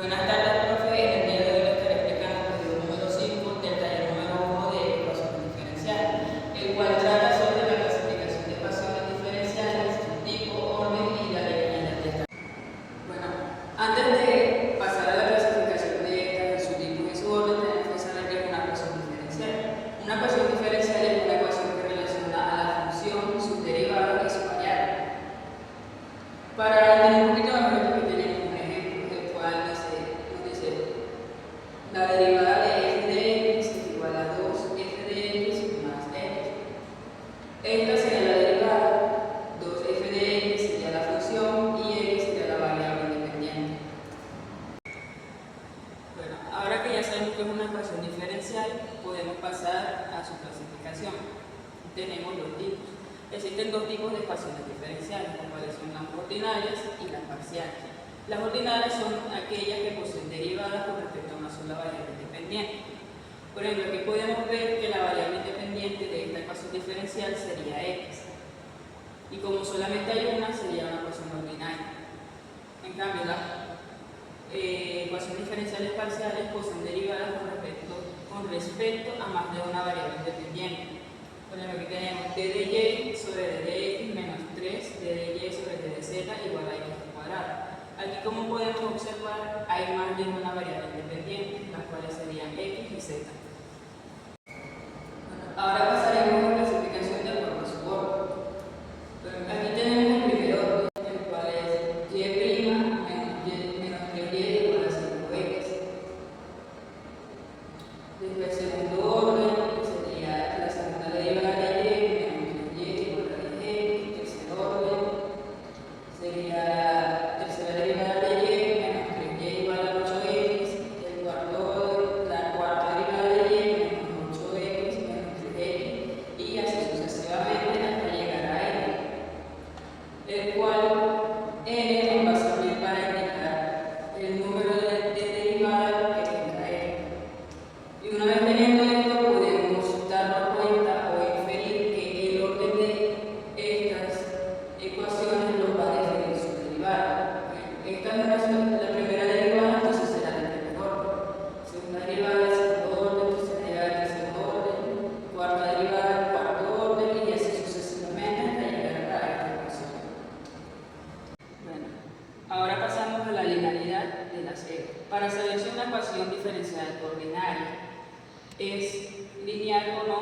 Buenas tardes, profe. En el día de hoy les estaré explicando el periodo número 5 del taller número 1 de ecuaciones diferenciales, el cual trata sobre la clasificación de ecuaciones diferenciales, su tipo, orden y la linealidad de estas. Bueno, antes de pasar a la clasificación de estas, su tipo y su orden, tenemos que saber qué es una ecuación diferencial. Una ecuación diferencial es una ecuación que relaciona a la función, sus derivadas y su variable. Para entender un poquito mejor esto, que tenemos un ejemplo, el cual nos dice la derivada de f de x es igual a 2f de x más x. Esta sería la derivada, 2f de x sería la función y x sería la variable independiente. Bueno, ahora que ya sabemos que es una ecuación diferencial, podemos pasar a su clasificación. Tenemos dos tipos. Existen dos tipos de ecuaciones diferenciales, las cuales son las ordinarias y las parciales. Las ordinarias son aquellas que poseen derivadas con respecto a una sola variable independiente. Por ejemplo, aquí podemos ver que la variable independiente de esta ecuación diferencial sería x. Y como solamente hay una, sería una ecuación ordinaria. En cambio, las ecuaciones diferenciales parciales poseen derivadas con respecto a más de una variable independiente. Por ejemplo, aquí tenemos d de y sobre d de x menos 3 d de y sobre d de z igual a x al cuadrado. Aquí, como podemos observar, hay más de una variable independiente, las cuales serían x y z. Bueno, ahora pasaremos a la clasificación de acuerdo a su orden. Aquí tenemos el primer orden, el cual es y' menos 3y igual a 5x. Después el segundo orden, que sería la segunda derivada de y menos 3y igual a 10x. Tercer orden sería la tercera derivada de y menos 3y igual a 8x. El cuarto orden, la cuarta derivada de y menos 8x menos 3x, y así sucesivamente hasta llegar a n, el cual n nos va a servir para indicar el número de derivadas que tendrá n. Y una vez teniendo esto, podemos darnos cuenta o inferir que el orden de estas ecuaciones nos va a definir su derivada. Esta es la primera derivada, entonces será del primer orden. Segunda derivada del segundo orden, tercera derivada del tercer orden, cuarta derivada del cuarto orden, y así sucesivamente hasta llegar a esta ecuación. Bueno, ahora pasamos a la linealidad de la serie. Para saber si una ecuación diferencial ordinaria es lineal o no,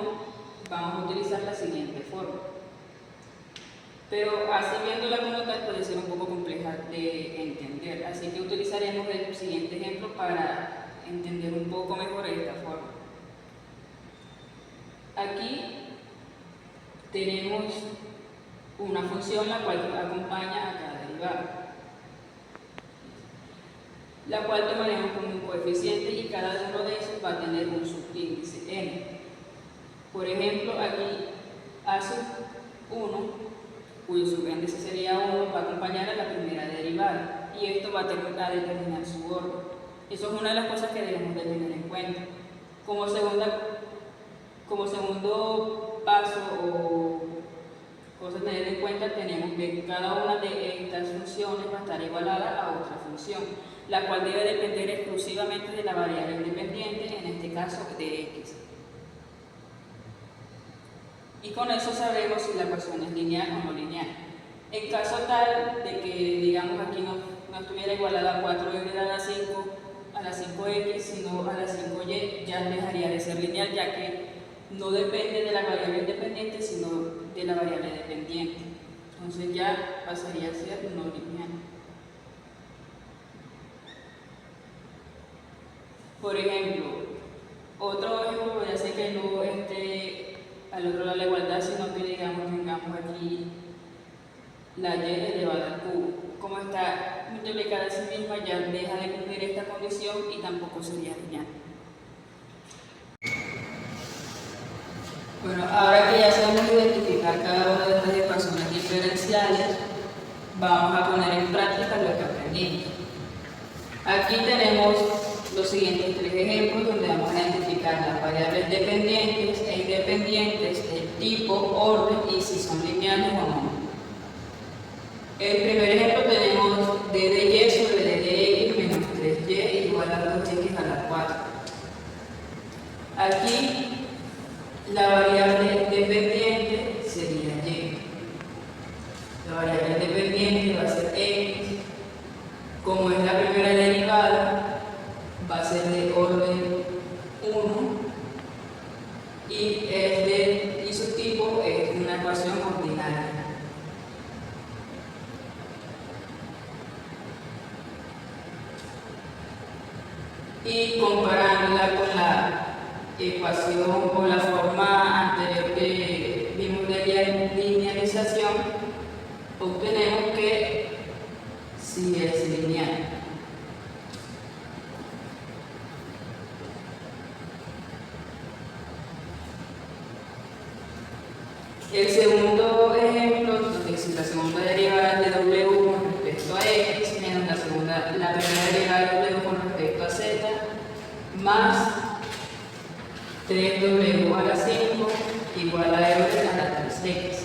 vamos a utilizar la siguiente forma. Pero así viéndola como tal puede ser un poco compleja de entender, así que utilizaremos el siguiente ejemplo para entender un poco mejor esta forma. Aquí tenemos una función la cual acompaña a cada derivada, la cual tomaremos como un coeficiente, y cada uno de esos va a tener un subíndice n. Por ejemplo, aquí a sub 1, cuyo subíndice sería 1, va a acompañar a la primera derivada, y esto va a determinar su orden. Eso es una de las cosas que debemos de tener en cuenta. Como segundo paso o cosa a tener en cuenta, tenemos que cada una de estas funciones va a estar igualada a otra función, la cual debe depender exclusivamente de la variable independiente, en este caso de x. Y con eso sabremos si la ecuación es lineal o no lineal. En caso tal de que, digamos, aquí no estuviera igualada a 4y a la 5x, sino a la 5y, ya dejaría de ser lineal, ya que no depende de la variable independiente, sino de la variable dependiente. Entonces ya pasaría a ser no lineal. Por ejemplo, otro ejemplo, ya sé que no esté al otro lado de la igualdad, sino que digamos tengamos aquí la y elevada al cubo. Como está multiplicada a sí misma, ya deja de cumplir esta condición y tampoco sería lineal. Bueno, ahora que ya sabemos identificar cada una de estas ecuaciones diferenciales, vamos a poner en práctica lo que aprendimos. Aquí tenemos los siguientes tres ejemplos donde vamos a identificar las variables dependientes e independientes, el tipo, orden y si son lineales o no. El primer ejemplo tenemos d de y sobre d de x menos 3y Aquí la variable dependiente sería y. La variable dependiente va a ser x. Como es la primera derivada, va a ser de orden 1 y su tipo es una ecuación ordinaria. Y comparándola con la ecuación o la forma anterior que vimos de linealización, obtenemos que sí es lineal. El segundo ejemplo, entonces, la segunda derivada de w con respecto a x menos la primera derivada de w con respecto a z más 3w a la 5 igual a r a la 3x.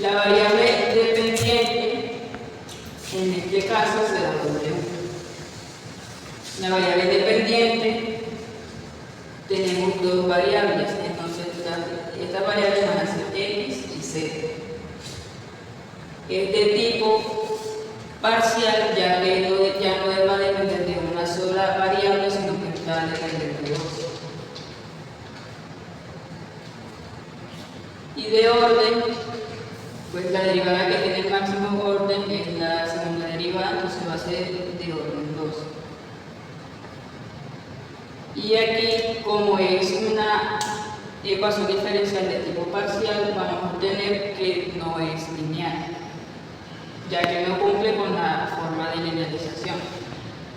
La variable dependiente en este caso será w. La variable dependiente tenemos dos variables, entonces estas variables van a ser x y z. Es de tipo parcial, ya que ya no va a depender de una sola variable, sino que va a depender de dos. Y de orden, pues la derivada que tiene el máximo orden es la segunda derivada, entonces va a ser de orden 2. Y aquí, como es una ecuación diferencial de tipo parcial, vamos a obtener que no es lineal, ya que no cumple con la forma de linealización.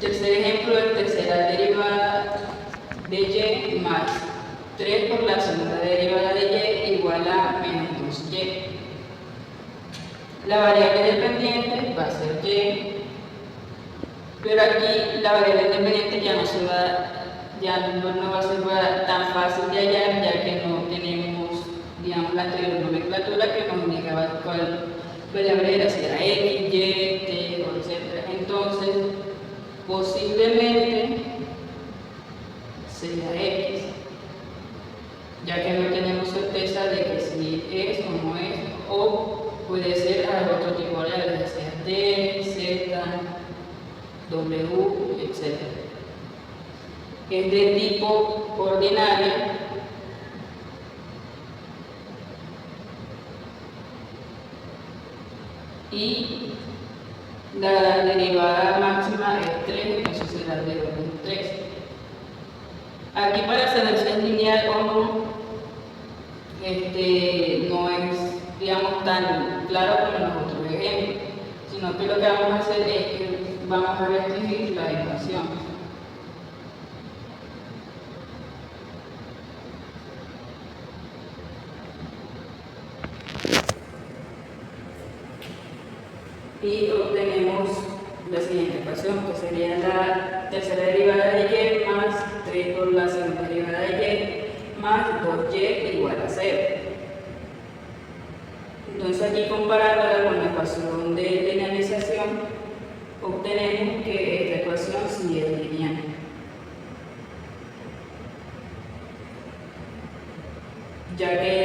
Tercer ejemplo, la tercera derivada de y más 3 por la segunda derivada de y igual a menos 2y. La variable dependiente va a ser y, pero aquí la variable dependiente ya no va a ser tan fácil de hallar, ya que no tenemos, digamos, la anterior nomenclatura que nos indicaba cuál variable era, si era x, y, t, etc. Entonces, posiblemente sea x, ya que no tenemos certeza de que si es o no es, o puede ser otro tipo de variable, ya sea t, z, w, etc. Es de tipo ordinaria y la derivada máxima es 3, entonces será de orden 3. Aquí, para saber si es lineal o no, no es, digamos, tan claro como en los otros ejemplos, sino que lo que vamos a hacer es que vamos a restringir la ecuación. Y obtenemos la siguiente ecuación, que sería la tercera derivada de y más 3 por la segunda derivada de y más 2y igual a 0. Entonces aquí, comparándola con la ecuación de linealización, obtenemos que esta ecuación sí es lineal. Ya que